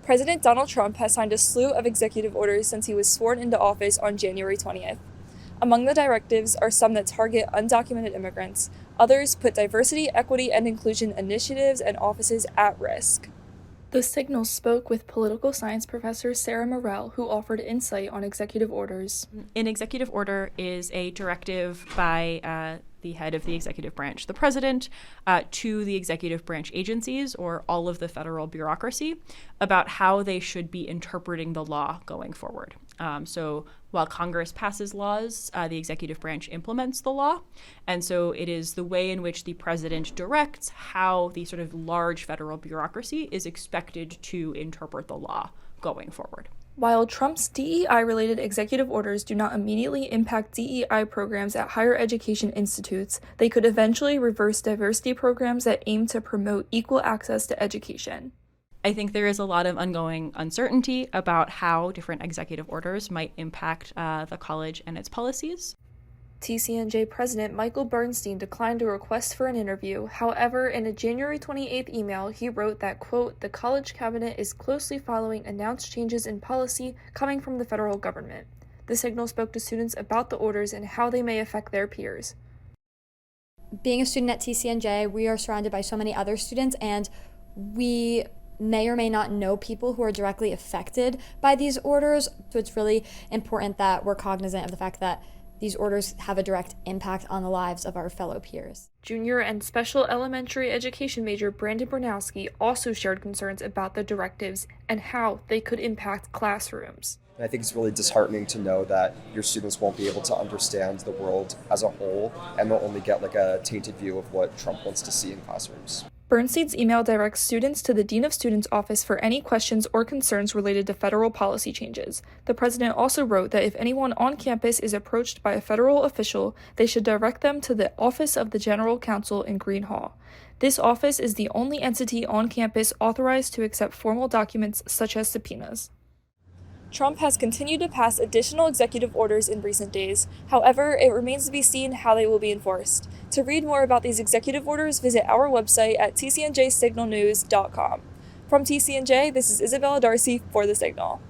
President Donald Trump has signed a slew of executive orders since he was sworn into office on January 20th. Among the directives are some that target undocumented immigrants. Others put diversity, equity, and inclusion initiatives and offices at risk. The Signal spoke with political science professor Sarah Morrell, who offered insight on executive orders. An executive order is a directive by the head of the executive branch, the president, to the executive branch agencies or all of the federal bureaucracy about how they should be interpreting the law going forward. So while Congress passes laws, the executive branch implements the law. And so it is the way in which the president directs how the sort of large federal bureaucracy is expected to interpret the law going forward. While Trump's DEI-related executive orders do not immediately impact DEI programs at higher education institutes, they could eventually reverse diversity programs that aim to promote equal access to education. I think there is a lot of ongoing uncertainty about how different executive orders might impact the college and its policies. TCNJ President Michael Bernstein declined a request for an interview. However, in a January 28th email, he wrote that, quote, "The college cabinet is closely following announced changes in policy coming from the federal government." The Signal spoke to students about the orders and how they may affect their peers. Being a student at TCNJ, we are surrounded by so many other students, and we may or may not know people who are directly affected by these orders. So it's really important that we're cognizant of the fact that these orders have a direct impact on the lives of our fellow peers. Junior and special elementary education major Brandon Bernowski also shared concerns about the directives and how they could impact classrooms. I think it's really disheartening to know that your students won't be able to understand the world as a whole, and they'll only get like a tainted view of what Trump wants to see in classrooms. Bernstein's email directs students to the Dean of Students office for any questions or concerns related to federal policy changes. The president also wrote that if anyone on campus is approached by a federal official, they should direct them to the Office of the General Counsel in Green Hall. This office is the only entity on campus authorized to accept formal documents such as subpoenas. Trump has continued to pass additional executive orders in recent days. However, it remains to be seen how they will be enforced. To read more about these executive orders, visit our website at tcnjsignalnews.com. From TCNJ, this is Isabella Darcy for The Signal.